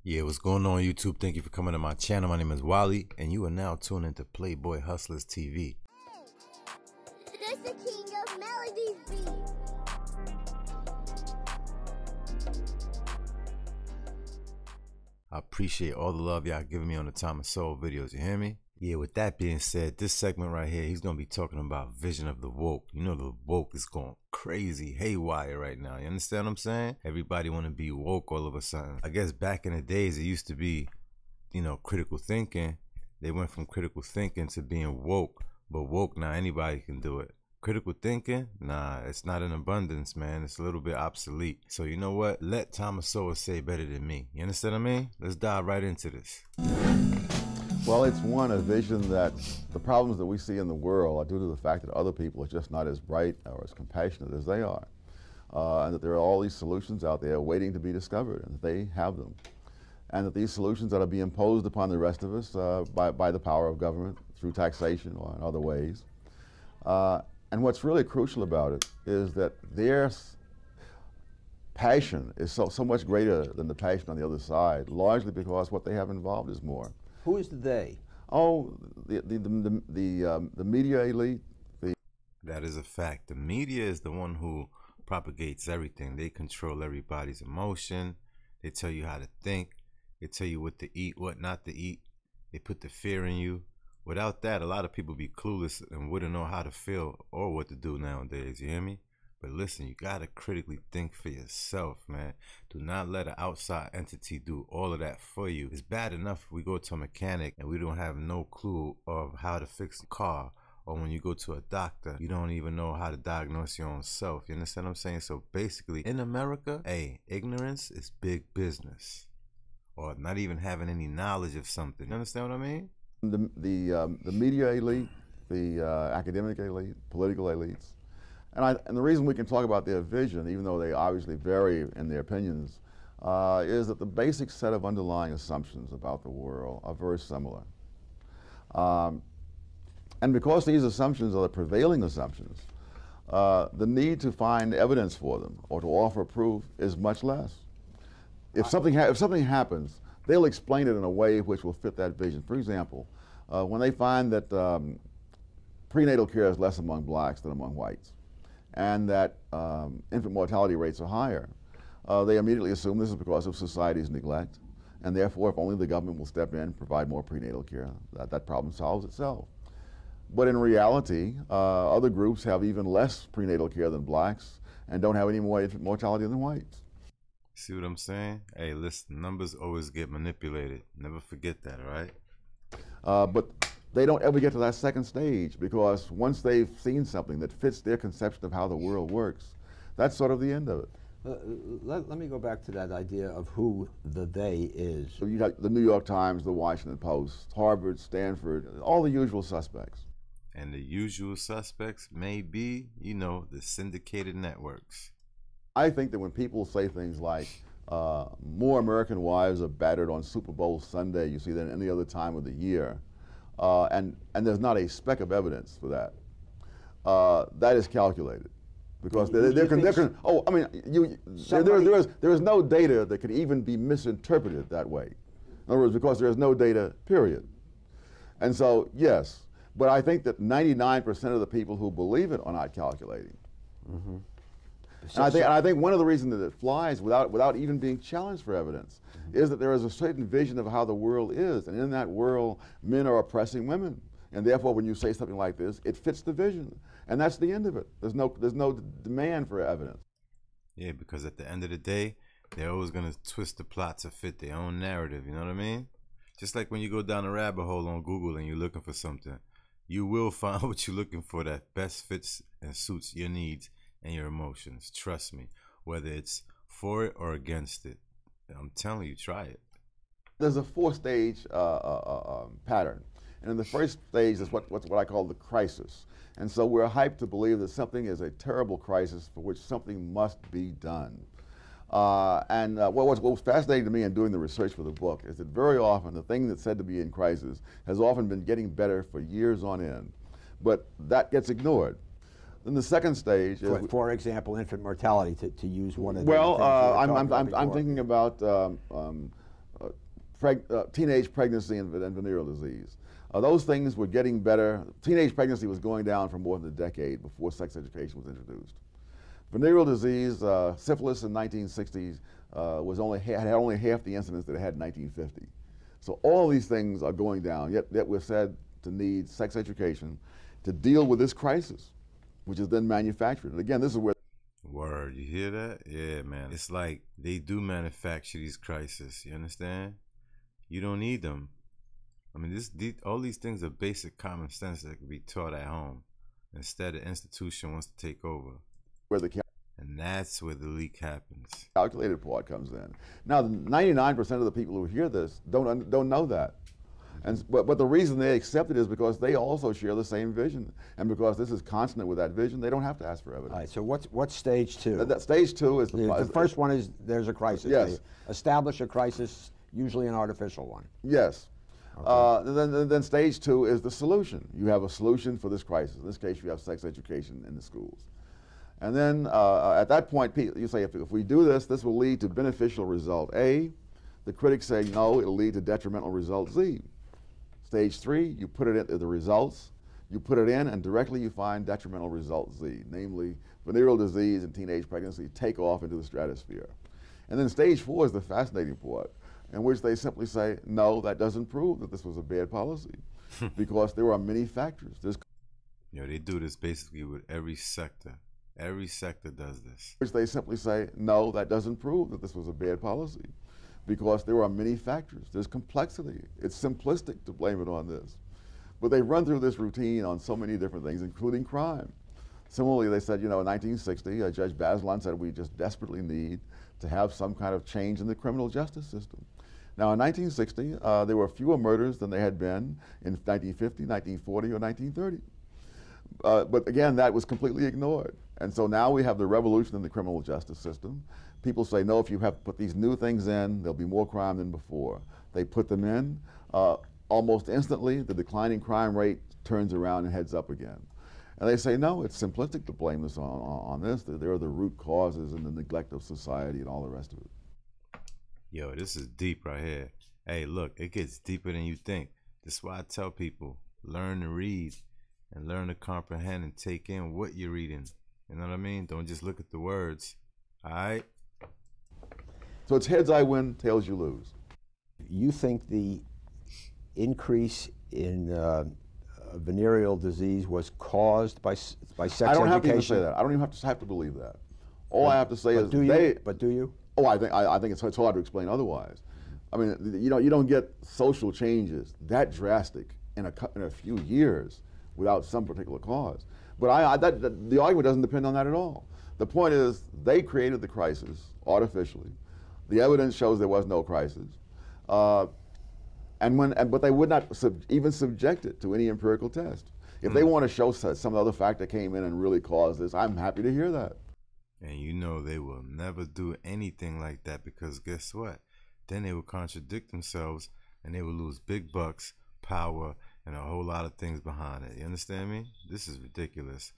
Yeah, what's going on YouTube? Thank you for coming to my channel. My name is Wally, and you are now tuned into Playboy Hustlers TV. This the king of melodies beat. I appreciate all the love y'all giving me on the Time of Soul videos, you hear me? Yeah, with that being said, this segment right here, he's going to be talking about vision of the woke. You know, the woke is going crazy haywire right now. You understand what I'm saying? Everybody want to be woke all of a sudden. I guess back in the days, it used to be, you know, critical thinking. They went from critical thinking to being woke. But woke, now anybody can do it. Critical thinking, nah, it's not in abundance, man. It's a little bit obsolete. So you know what? Let Thomas Sowell say better than me. You understand what I mean? Let's dive right into this. Well, it's a vision that the problems that we see in the world are due to the fact that other people are just not as bright or as compassionate as they are. And that there are all these solutions out there waiting to be discovered, and that they have them. And that these solutions are to be imposed upon the rest of us by the power of government through taxation or in other ways. And what's really crucial about it is that their passion is so much greater than the passion on the other side, largely because what they have involved is more. Who is the they? Oh, the media elite. That is a fact. The media is the one who propagates everything. They control everybody's emotion. They tell you how to think. They tell you what to eat, what not to eat. They put the fear in you. Without that, a lot of people be clueless and wouldn't know how to feel or what to do nowadays, you hear me? But listen, you gotta critically think for yourself, man. Do not let an outside entity do all of that for you. It's bad enough if we go to a mechanic and we don't have no clue of how to fix the car. Or when you go to a doctor, you don't even know how to diagnose your own self. You understand what I'm saying? So basically, in America, hey, ignorance is big business. Or not even having any knowledge of something. You understand what I mean? The media elite, the academic elite, political elites. And the reason we can talk about their vision, even though they obviously vary in their opinions, is that the basic set of underlying assumptions about the world are very similar. And because these assumptions are the prevailing assumptions, the need to find evidence for them or to offer proof is much less. If something happens, they'll explain it in a way which will fit that vision. For example, when they find that prenatal care is less among blacks than among whites, and that infant mortality rates are higher, they immediately assume this is because of society's neglect, and therefore if only the government will step in and provide more prenatal care, that problem solves itself. But in reality, other groups have even less prenatal care than blacks and don't have any more infant mortality than whites. See what I'm saying? Hey, listen, numbers always get manipulated. Never forget that, all right? But they don't ever get to that second stage, because once they've seen something that fits their conception of how the world works, that's sort of the end of it. Let me go back to that idea of who the they is. So you got the New York Times, the Washington Post, Harvard, Stanford, all the usual suspects. And the usual suspects may be, you know, the syndicated networks. I think that when people say things like, more American wives are battered on Super Bowl Sunday, you see, than any other time of the year, and there's not a speck of evidence for that, that is calculated. Because there is no data that could even be misinterpreted that way. In other words, because there is no data, period. And so, yes, but I think that 99% of the people who believe it are not calculating. Mm-hmm. And I think one of the reasons that it flies without even being challenged for evidence is that there is a certain vision of how the world is, and in that world, men are oppressing women, and therefore, when you say something like this, it fits the vision, and that's the end of it. There's no demand for evidence. Yeah, because at the end of the day, they're always gonna twist the plot to fit their own narrative. You know what I mean? Just like when you go down a rabbit hole on Google and you're looking for something, you will find what you're looking for that best fits and suits your needs and your emotions. Trust me, whether it's for it or against it. I'm telling you, try it. There's a four-stage pattern, and in the first stage is what I call the crisis. And so we're hyped to believe that something is a terrible crisis for which something must be done. What was fascinating to me in doing the research for the book is that very often the thing that's said to be in crisis has often been getting better for years on end, but that gets ignored. Then the second stage is, for example, infant mortality, to use one of the I'm thinking about teenage pregnancy and venereal disease. Those things were getting better. Teenage pregnancy was going down for more than a decade before sex education was introduced. Venereal disease, syphilis in 1960s had only half the incidence that it had in 1950. So all these things are going down, yet we're said to need sex education to deal with this crisis, which is then manufactured. And again, this is where... Word, you hear that? Yeah, man. It's like they do manufacture these crises, you understand? You don't need them. I mean, all these things are basic common sense that can be taught at home. Instead, the institution wants to take over. And that's where the leak happens. Calculated part comes in. Now, 99% of the people who hear this don't know that. But the reason they accept it is because they also share the same vision. And because this is consonant with that vision, they don't have to ask for evidence. All right, so what's stage two? Stage two is... The first one is there's a crisis. Yes. They establish a crisis, usually an artificial one. Yes. Okay. Then stage two is the solution. You have a solution for this crisis. In this case, you have sex education in the schools. And then at that point, you say, if we do this, this will lead to beneficial result A. The critics say, no, it'll lead to detrimental result Z. Stage three, you put it in the results, you put it in, and directly you find detrimental result Z, namely venereal disease and teenage pregnancy take off into the stratosphere. And then stage four is the fascinating part, in which they simply say, no, that doesn't prove that this was a bad policy, because there are many factors. They do this basically with every sector. Every sector does this. Which they simply say, no, that doesn't prove that this was a bad policy, because there are many factors. There's complexity. It's simplistic to blame it on this. But they run through this routine on so many different things, including crime. Similarly, they said, in 1960, Judge Bazelon said we just desperately need to have some kind of change in the criminal justice system. Now, in 1960, there were fewer murders than there had been in 1950, 1940, or 1930. But again, that was completely ignored. And so now we have the revolution in the criminal justice system. People say, no, if you have put these new things in, there'll be more crime than before. They put them in. Almost instantly, the declining crime rate turns around and heads up again. And they say, no, it's simplistic to blame this on this. There are the root causes and the neglect of society and all the rest of it. Yo, this is deep right here. Hey, look, it gets deeper than you think. That's why I tell people, learn to read and learn to comprehend and take in what you're reading. You know what I mean? Don't just look at the words. All right? So it's heads I win, tails you lose. You think the increase in venereal disease was caused by sex education? I don't have to even say that. I don't even have to believe that. All I have to say is do you? Oh, I think it's hard to explain otherwise. I mean, you don't get social changes that drastic in a few years without some particular cause. But the argument doesn't depend on that at all. The point is, they created the crisis artificially. The evidence shows there was no crisis. But they would not even subject it to any empirical test. If they want to show some other factor came in and really caused this, I'm happy to hear that. And they will never do anything like that, because guess what? Then they will contradict themselves and they will lose big bucks, power, and a whole lot of things behind it. You understand me? This is ridiculous.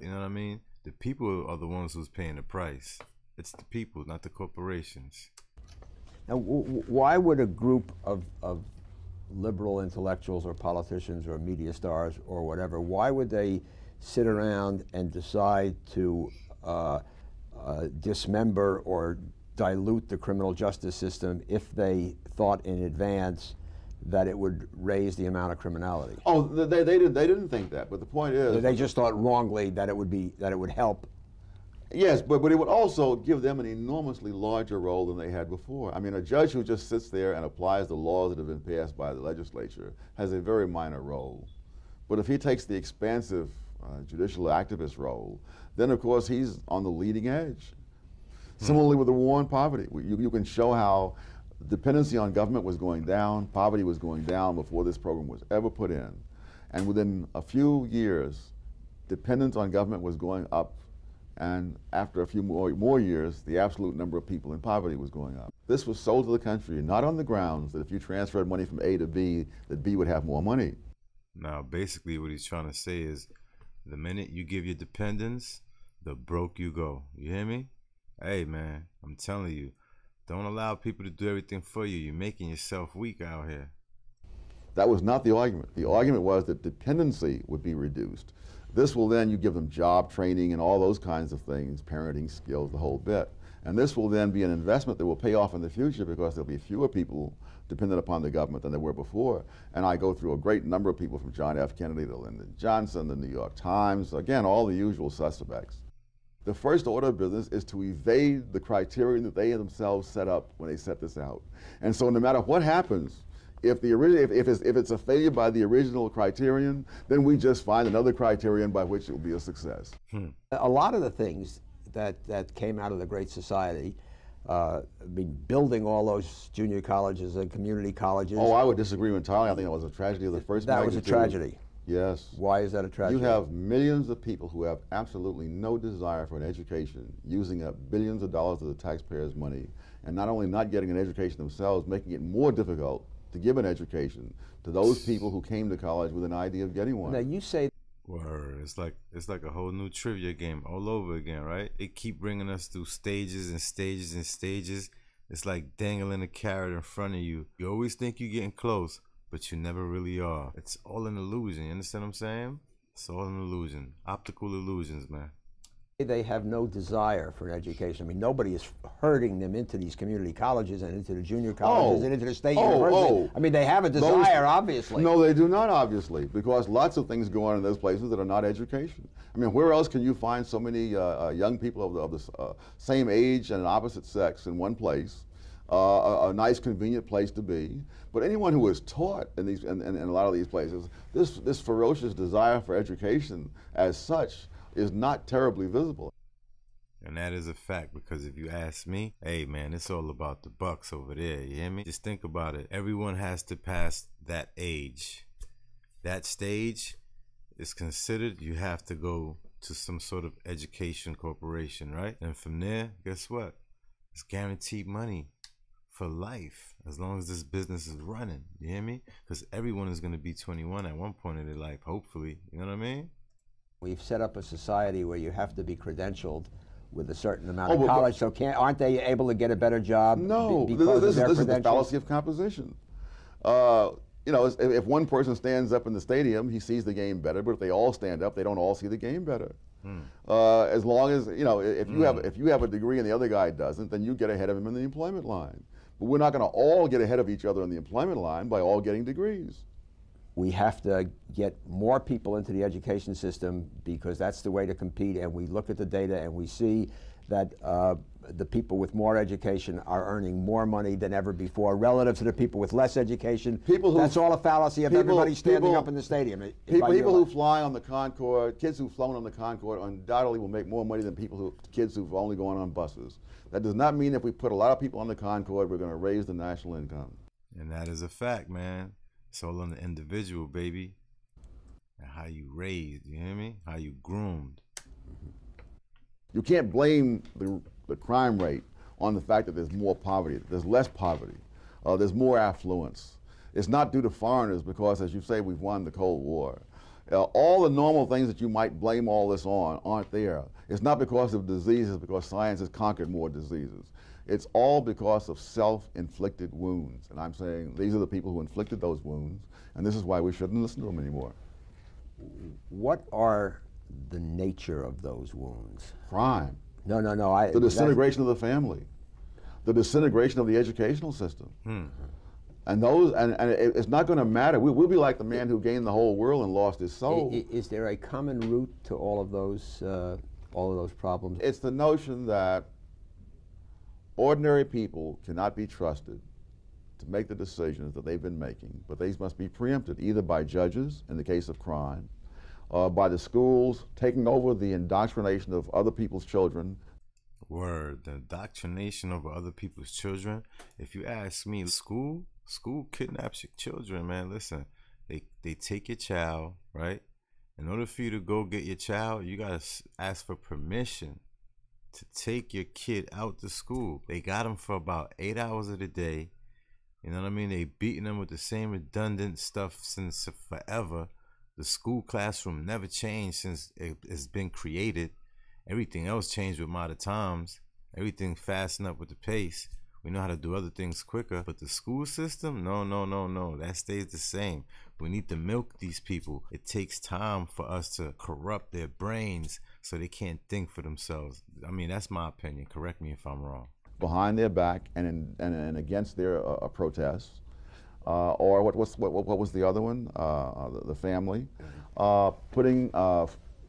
You know what I mean? The people are the ones who's paying the price. It's the people, not the corporations. Now, why would a group of liberal intellectuals or politicians or media stars or whatever, why would they sit around and decide to dismember or dilute the criminal justice system if they thought in advance that it would raise the amount of criminality? Oh, they didn't think that, but the point is... They just thought wrongly that it would help. Yes, but it would also give them an enormously larger role than they had before. I mean, a judge who just sits there and applies the laws that have been passed by the legislature has a very minor role. But if he takes the expansive judicial activist role, then of course he's on the leading edge. Similarly with the war on poverty, you can show how dependency on government was going down, poverty was going down before this program was ever put in. And within a few years, dependence on government was going up, and after a few more years, the absolute number of people in poverty was going up. This was sold to the country, not on the grounds that if you transferred money from A to B, that B would have more money. Now, basically what he's trying to say is, the minute you give your dependents, the broke you go. You hear me? Hey, man, I'm telling you, Don't allow people to do everything for you. You're making yourself weak out here. That was not the argument. The argument was that dependency would be reduced. This will then, you give them job training and all those kinds of things, parenting skills, the whole bit. And this will then be an investment that will pay off in the future because there'll be fewer people dependent upon the government than there were before. And I go through a great number of people, from John F. Kennedy to Lyndon Johnson, the New York Times, again, all the usual suspects. The first order of business is to evade the criterion that they themselves set up when they set this out. And so no matter what happens, if it's a failure by the original criterion, then we just find another criterion by which it will be a success. A lot of the things that came out of the Great Society, I mean, building all those junior colleges and community colleges. Oh, I would disagree entirely. I think it was a tragedy of the first magnitude. That was a tragedy. Yes. Why is that a tragedy? You have millions of people who have absolutely no desire for an education, using up billions of dollars of the taxpayers' money, and not only not getting an education themselves, making it more difficult to give an education to those people who came to college with an idea of getting one. Now you say, word, it's like a whole new trivia game all over again, right? It keep bringing us through stages and stages and stages. It's like dangling a carrot in front of you. You always think you're getting close, but you never really are. It's all an illusion, you understand what I'm saying? It's all an illusion. Optical illusions, man. they have no desire for an education. I mean, nobody is herding them into these community colleges and into the junior colleges and into the state university. I mean, they have a desire, obviously. No, they do not, obviously, because lots of things go on in those places that are not education. I mean, where else can you find so many young people of the same age and opposite sex in one place? A nice, convenient place to be. But anyone who is taught in a lot of these places, this ferocious desire for education as such is not terribly visible. And that is a fact, because if you ask me, hey man, it's all about the bucks over there, you hear me? Just think about it. Everyone has to pass that age. That stage is considered, you have to go to some sort of education corporation, right? And from there, guess what? It's guaranteed money for life, as long as this business is running, you hear me? Because everyone is going to be 21 at one point in their life, hopefully, you know what I mean? We've set up a society where you have to be credentialed with a certain amount of college, so aren't they able to get a better job? No, because this of is the fallacy of composition. You know, if one person stands up in the stadium, he sees the game better, but if they all stand up, they don't all see the game better. As long as, you know, if you have a degree and the other guy doesn't, then you get ahead of him in the employment line. But we're not going to all get ahead of each other in the employment line by all getting degrees. We have to get more people into the education system because that's the way to compete, and we look at the data and we see that the people with more education are earning more money than ever before relative to the people with less education. That's all a fallacy of everybody standing up in the stadium. People who fly on the Concorde, kids who've flown on the Concorde undoubtedly will make more money than kids who've only gone on buses. That does not mean if we put a lot of people on the Concorde, we're going to raise the national income. And that is a fact, man. It's all on the individual, baby. And how you raised, you hear me? How you groomed. You can't blame the crime rate on the fact that there's more poverty. There's less poverty. There's more affluence. It's not due to foreigners because, as you say, we've won the Cold War. All the normal things that you might blame all this on aren't there. It's not because of diseases, because science has conquered more diseases. It's all because of self-inflicted wounds. And I'm saying these are the people who inflicted those wounds, and this is why we shouldn't listen to them anymore. What are the nature of those wounds? Crime. No. The disintegration of the family. The disintegration of the educational system. And it's not going to matter. We'll be like the man who gained the whole world and lost his soul. Is there a common root to all of those problems? It's the notion that ordinary people cannot be trusted to make the decisions that they've been making, but these must be preempted either by judges in the case of crime, by the schools taking over the indoctrination of other people's children. Word, the indoctrination of other people's children. If you ask me, school kidnaps your children, man. Listen, they take your child, right? In order for you to go get your child, you gotta ask for permission to take your kid out to school. They got them for about 8 hours of the day. You know what I mean? They beating them with the same redundant stuff since forever. The school classroom never changed since it's been created. Everything else changed with modern times. Everything fastened up with the pace. We know how to do other things quicker, but the school system, no, no, no, no. That stays the same. We need to milk these people. It takes time for us to corrupt their brains so they can't think for themselves. I mean, that's my opinion. Correct me if I'm wrong. Behind their back and against their protests, or what was the other one? The family,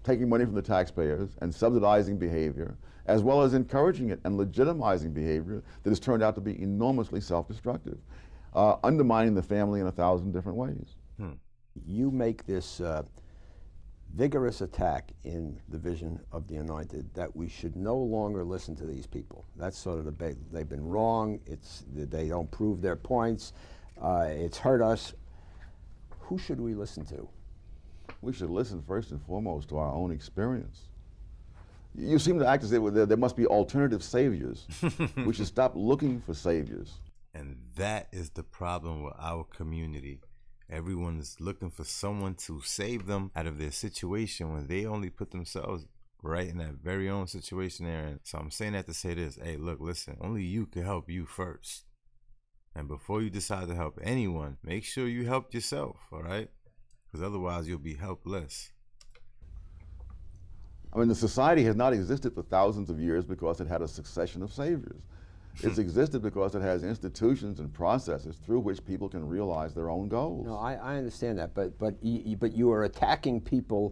taking money from the taxpayers and subsidizing behavior, as well as encouraging it and legitimizing behavior that has turned out to be enormously self-destructive, undermining the family in 1,000 different ways. You make this vigorous attack in the Vision of the Anointed that we should no longer listen to these people. That's sort of the debate. They've been wrong. They don't prove their points. It's hurt us. Who should we listen to? We should listen first and foremost to our own experience. You seem to act as if there must be alternative saviors. We should stop looking for saviors. And that is the problem with our community. Everyone is looking for someone to save them out of their situation when they only put themselves right in that very own situation there. And so I'm saying that to say this. Hey, look, listen, only you can help you first. And before you decide to help anyone, make sure you help yourself, all right? Because otherwise you'll be helpless. I mean, the society has not existed for thousands of years because it had a succession of saviors. It's existed because it has institutions and processes through which people can realize their own goals. No, I understand that, but you are attacking people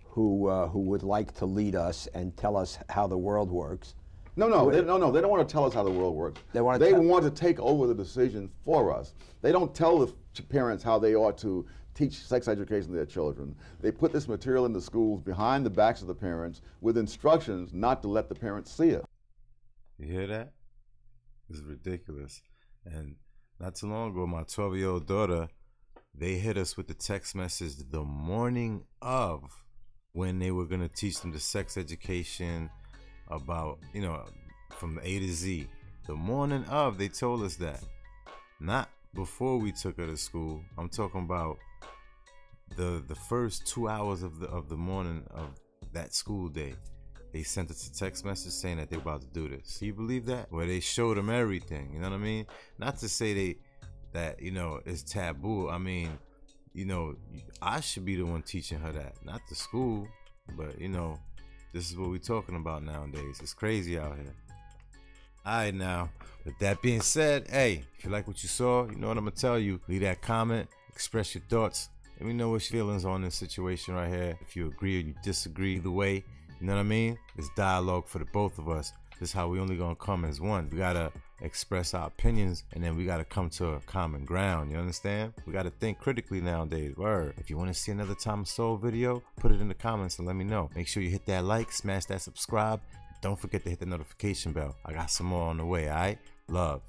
who would like to lead us and tell us how the world works. No, they don't want to tell us how the world works. They want to take over the decision for us. They don't tell the parents how they ought to teach sex education to their children. They put this material in the schools behind the backs of the parents with instructions not to let the parents see it. You hear that? It's ridiculous. And not too long ago, my 12-year-old daughter, they hit us with the text message the morning of when they were going to teach them the sex education about, you know, from A to Z. The morning of, they told us that. Not before we took her to school. I'm talking about the first 2 hours of the morning of that school day. They sent us a text message saying that they're about to do this. Can you believe that? Where they showed them everything, you know what I mean? Not to say that, you know, it's taboo. I mean, you know, I should be the one teaching her that, not the school. But, you know, this is what we're talking about nowadays. It's crazy out here. All right, now, with that being said, hey, if you like what you saw, you know what I'm going to tell you. Leave that comment, express your thoughts. Let me know what your feelings on this situation right here. If you agree or you disagree, either way, you know what I mean? It's dialogue for the both of us. This is how we only gonna come as one. We gotta express our opinions and then we gotta come to a common ground, you understand? We gotta think critically nowadays, word. If you wanna see another Tom Sowell video, put it in the comments and let me know. Make sure you hit that like, smash that subscribe. Don't forget to hit the notification bell. I got some more on the way, all right? Love.